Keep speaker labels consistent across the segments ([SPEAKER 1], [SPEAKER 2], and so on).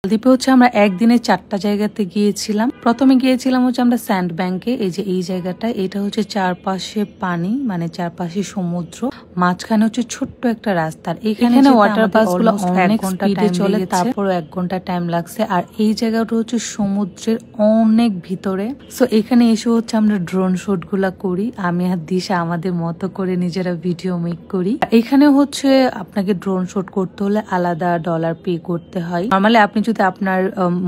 [SPEAKER 1] মালদ্বীপে হচ্ছে আমরা একদিনে 4টা জায়গাতে গিয়েছিলাম। প্রথমে গিয়েছিলাম হচ্ছে আমরা স্যান্ড ব্যাংকে। এই যে এই জায়গাটা, এটা হচ্ছে চারপাশে পানি, মানে চারপাশে সমুদ্র, মাঝখানে হচ্ছে ছোট্ট একটা রাস্তা। এখানে ওয়াটার বাস গুলো অনেক স্পিডে চলে, তারপরও 1 ঘন্টা টাইম লাগছে। আর এই জায়গাটা হচ্ছে সমুদ্রের অনেক ভিতরে। সো এখানে এসে হচ্ছে আমরা ড্রোন শুট গুলা করি। আমি আর দিশা আমাদের মতো করে নিজেরা ভিডিও মেক করি। এখানে হচ্ছে আপনাকে ড্রোন শুট করতে হলে আলাদা ডলার পে করতে হয়। নরমালি আপনি যদি আপনার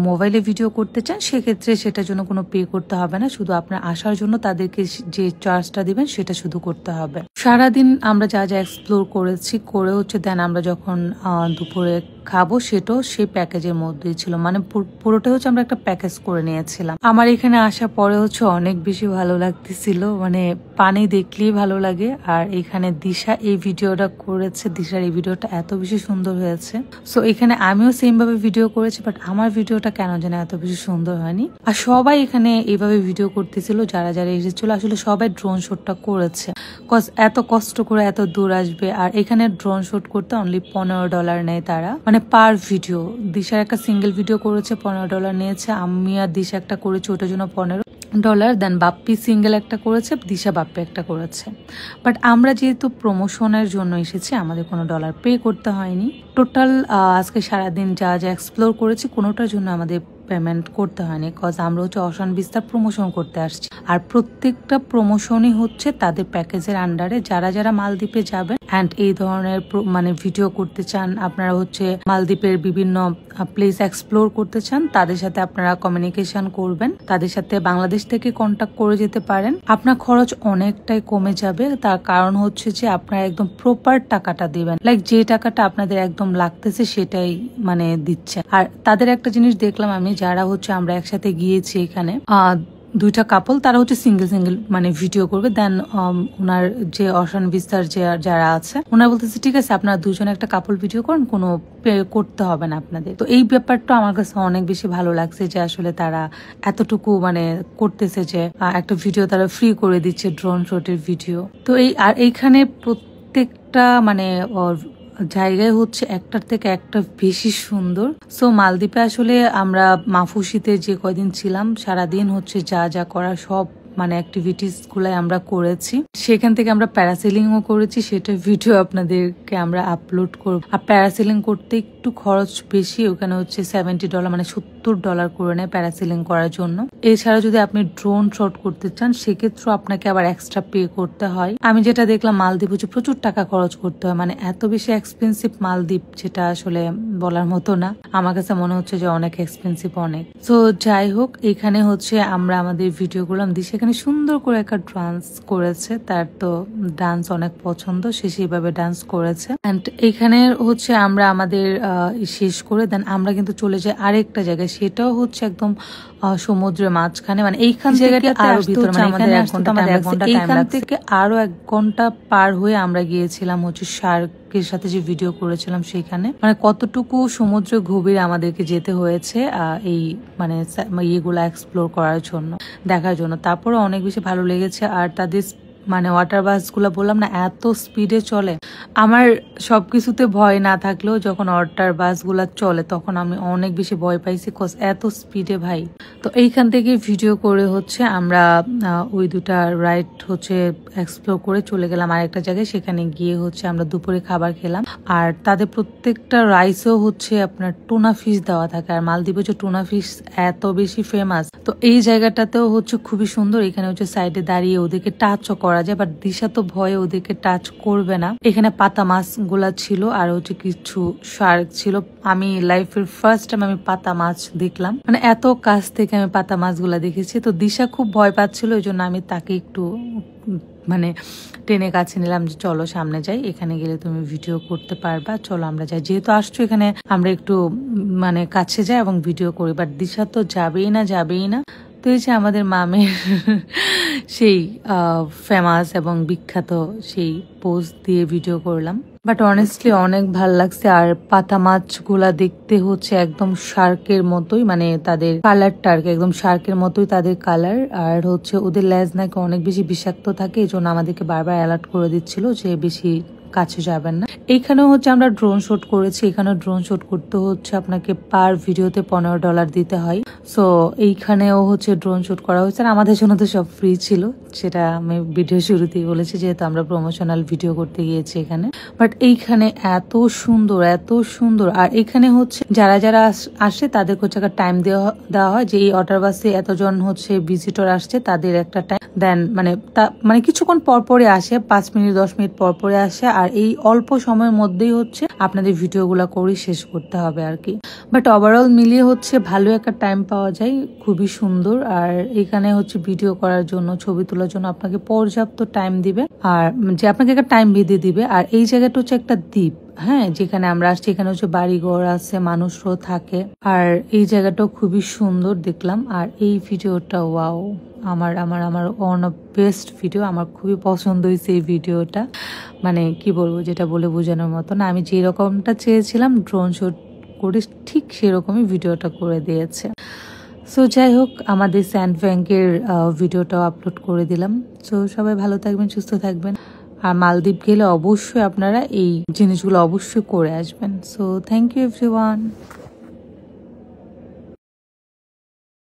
[SPEAKER 1] মোবাইলে ভিডিও করতে চান সেক্ষেত্রে সেটার জন্য কোনো পে করতে হবে না, শুধু আপনার আসার জন্য তাদেরকে যে চার্জটা দিবেন সেটা শুধু করতে হবে। সারাদিন আমরা যা যা এক্সপ্লোর করেছি করে হচ্ছে দেন আমরা যখন দুপুরে খাবো সেটাও সেই প্যাকেজের মধ্যেই ছিল, মানে পুরোটা হচ্ছে আমরা একটা প্যাকেজ করে নিয়েছিলাম। আমার এখানে আসার পরে হচ্ছে অনেক বেশি ভালো লাগতেছিল, মানে পানি দেখলেই ভালো লাগে। আর এখানে দিশা এই ভিডিওটা করেছে, দিশার এই ভিডিওটা এত বেশি সুন্দর হয়েছে। সো এখানে আমিও সেম ভাবে ভিডিও করেছি, বাট আমার ভিডিওটা কেন যেন এত বেশি সুন্দর হয়নি। আর সবাই এখানে এইভাবে ভিডিও করতেছিল, যারা যারা এসেছিল আসলে সবাই ড্রোন শুটটা করেছে, কজ এত কষ্ট করে এত দূর আসবে। আর এখানে ড্রোন শুট করতে অনলি $15 নেয় তারা, মানে পার ভিডিও। দিশার একটা সিঙ্গেল ভিডিও করেছে, $15 নিয়েছে। আমি আর দিশা একটা করেছি, ওটার জন্য $15। দেন বাপ্পি সিঙ্গেল একটা করেছে, দিশা বাপ্পি একটা করেছে। বাট আমরা যেহেতু প্রমোশনের জন্য এসেছি, আমাদের কোনো ডলার পে করতে হয়নি। টোটাল আজকে সারাদিন যা যা এক্সপ্লোর করেছি কোনোটার জন্য আমাদের পেমেন্ট করতে হয়নি, কজ আমরা হচ্ছে অশান বিস্তার প্রমোশন করতে আসছি। আর প্রত্যেকটা প্রমোশনই হচ্ছে তাদের প্যাকেজের আন্ডারে। যারা যারা মালদ্বীপে যাবেন অ্যান্ড এই ধরনের মানে ভিডিও করতে চান, আপনারা হচ্ছে মালদ্বীপের বিভিন্ন প্লেস এক্সপ্লোর করতে চান, তাদের সাথে আপনারা কমিউনিকেশন করবেন, তাদের সাথে বাংলাদেশ থেকে কন্ট্যাক্ট করে যেতে পারেন। আপনার খরচ অনেকটাই কমে যাবে। তার কারণ হচ্ছে যে আপনারা একদম প্রপার টাকাটা দিবেন, লাইক যে টাকাটা আপনাদের একদম লাগতেছে সেটাই মানে দিচ্ছে। আর তাদের একটা জিনিস দেখলাম আমি, যারা হচ্ছে আমরা একসাথে গিয়েছি এখানে 2টা কাপল, তারা হচ্ছে সিঙ্গেল সিঙ্গেল মানে ভিডিও করবে। দেন ওনার যে অশান বিস্তার যারা আছে ওনারা বলতেছে ঠিক আছে আপনারা দুজনে একটা কাপল ভিডিও করেন, কোনো পে করতে হবে না আপনাদের। তো এই ব্যাপারটা আমার কাছে অনেক বেশি ভালো লাগছে যে আসলে তারা এতটুকু মানে করতেছে যে একটা ভিডিও তারা ফ্রি করে দিচ্ছে, ড্রোন শুটের ভিডিও। তো এইখানে প্রত্যেকটা মানে জায়গায় হচ্ছে একটার থেকে একটা বেশি সুন্দর। সো মালদ্বীপে আসলে আমরা মাফুসিতে যে কয়দিন ছিলাম সারাদিন হচ্ছে যা যা করা সব মানে অ্যাক্টিভিটিস গুলাই আমরা করেছি। সেখান থেকে আমরা প্যারাসেলিংও করেছি, সেটা ভিডিও আপনাদেরকে আমরা আপলোড করব। আর প্যারাসেলিং করতে একটু খরচ বেশি, ওখানে হচ্ছে $70 মানে $70 করে নেয় প্যারাসেলিং করার জন্য। এছাড়া যদি আপনি ড্রোন শট করতে চান সেক্ষেত্রে আপনাকে আবার এক্সট্রা পে করতে হয়। আমি যেটা দেখলাম মালদ্বীপ হচ্ছে প্রচুর টাকা খরচ করতে হয়, মানে এত বেশি এক্সপেন্সিভ মালদ্বীপ যেটা আসলে বলার মতো না। আমার কাছে মনে হচ্ছে যে অনেক এক্সপেন্সিভ অনেক। তো যাই হোক, এখানে হচ্ছে আমরা আমাদের ভিডিও করলাম। দিশা এখানে সুন্দর করে একটা ডান্স করেছে, তার তো ডান্স অনেক পছন্দ, সে সেইভাবে ডান্স করেছে। এন্ড এখানে হচ্ছে আমরা আমাদের শেষ করে দেন আমরা কিন্তু চলে যাই আরেকটা জায়গায়, সেটাও হচ্ছে একদম সমুদ্রের মাঝখানে, মানে এইখান থেকে আরো ভিতরে, মানে এখানে 1 ঘন্টা টাইম লাগছে। এইখান থেকে আরো 1 ঘন্টা পার হয়ে আমরা গিয়েছিলাম হচ্ছে শার্কের সাথে যে ভিডিও করেছিলাম সেখানে। মানে কতটুকু সমুদ্র গভীরে আমাদেরকে যেতে হয়েছে এই মানে ইয়েগুলা এক্সপ্লোর করার জন্য, দেখার জন্য। তারপরে অনেক বেশি ভালো লেগেছে। আর তাদের মানে ওয়াটার বাস গুলা বললাম না এত স্পিডে চলে, আমার সবকিছুতে ভয় না থাকলেও যখন ওয়াটার বাস গুলা চলে তখন আমি অনেক বেশি ভয় পাইছি, কজ এত স্পিডে ভাই। তো এইখান থেকে ভিডিও করে হচ্ছে আমরা ওই 2টা রাইড হচ্ছে এক্সপ্লোর করে চলে গেলাম আরেকটা জায়গায়। সেখানে গিয়ে হচ্ছে আমরা দুপুরে খাবার খেলাম। আর তাদের প্রত্যেকটা রাইসেও হচ্ছে আপনার টুনা ফিশ দেওয়া থাকে। আর মালদ্বীপে হচ্ছে টুনা ফিশ এত বেশি ফেমাস। তো এই জায়গাটাতেও হচ্ছে খুবই সুন্দর। এখানে হচ্ছে সাইডে দাঁড়িয়ে ওদেরকে টাচও করা যায়, বাট দিশা তো ভয়ে ওদেরকে টাচ করবে না। এখানে পাতা মাছ গুলা ছিল আর হচ্ছে কিছু শার্ক ছিল। আমি লাইফের ফার্স্ট টাইম আমি পাতা মাছ দেখলাম, মানে এত কাছ থেকে আমি পাতা মাছগুলা দেখেছি। তো দিশা খুব ভয় পাচ্ছিল, ওই জন্য আমি তাকে একটু মানে টেনে কাছে নিলাম যে চলো সামনে যাই, এখানে গেলে তুমি ভিডিও করতে পারবা, চলো আমরা যাই, যেহেতু আসছো এখানে আমরা একটু মানে কাছে যাই এবং ভিডিও করি। বাট দিশা তো যাবেই না। তো এই যে আমাদের মামের সেই ফেমাস এবং বিখ্যাত সেই পোজ দিয়ে ভিডিও করলাম। বাট অনেস্টলি অনেক ভাল লাগছে। আর পাতা মাছগুলা দেখতে হচ্ছে একদম শার্কের মতোই, মানে তাদের কালারটা আর কি একদম শার্কের মতোই তাদের কালার। আর হচ্ছে ওদের লেজ নাকি অনেক বেশি বিষাক্ত থাকে, এই জন্য আমাদেরকে বারবার অ্যালার্ট করে দিচ্ছিল যে বেশি কাছে যাবেন না। এইখানেও হচ্ছে আমরা ড্রোন শুট করেছি। এখানে ড্রোন শুট করতে হচ্ছে আপনাকে পার ভিডিওতে $15 দিতে হয়। সো এইখানেও হচ্ছে ড্রোন শুট করা হয়েছে। আর আমাদের জন্য তো সব ফ্রি ছিল, সেটা আমি ভিডিও শুরুতেই বলেছি, যেহেতু আমরা প্রমোশনাল ভিডিও করতে গিয়েছি এখানে। বাট এইখানে এত সুন্দর, এত সুন্দর। আর এখানে হচ্ছে যারা যারা আসে তাদের হচ্ছে একটা টাইম দেওয়া হয় যে এই ওয়াটার বাসে এতজন হচ্ছে ভিজিটর আসছে, তাদের একটা টাইম দেন মানে কিছুক্ষণ পরপরে আসে, 5 মিনিট 10 মিনিট পরপরে আসে। আর এই অল্প সময়ের মধ্যেই হচ্ছে আপনাদের ভিডিওগুলো করে শেষ করতে হবে আর কি। বাট ওভারঅল মিলিয়ে হচ্ছে ভালো একটা টাইম পাওয়া যায়, খুবই সুন্দর। আর এখানে হচ্ছে ভিডিও করার জন্য, ছবি তোলার জন্য আপনাকে পর্যাপ্ত টাইম দিবে, আর যে আপনাকে একটা টাইম বেঁধে দিবে। আর এই জায়গাটা হচ্ছে একটা দ্বীপ, হ্যাঁ, যেখানে আমরা আসছি এখানে হচ্ছে বাড়িঘর আছে, মানুষও থাকে। আর এই জায়গাটাও খুবই সুন্দর দেখলাম। আর এই ভিডিওটা ওয়াও, আমার আমার আমার ওয়ান অফ বেস্ট ভিডিও। আমার খুবই পছন্দ হয়েছে এই ভিডিওটা। মানে কি বলবো, যেটা বলে বোঝানোর মতো না। আমি যেরকমটা চেয়েছিলাম ড্রোন শুট করে, ঠিক সেরকমই ভিডিওটা করে দিয়েছে। সো যাই হোক, আমাদের স্যান্ড ব্যাংকের ভিডিওটাও আপলোড করে দিলাম। সো সবাই ভালো থাকবেন, সুস্থ থাকবেন। আর মালদ্বীপ গেলে অবশ্যই আপনারা এই জিনিসগুলো অবশ্যই করে আসবেন। So thank you everyone.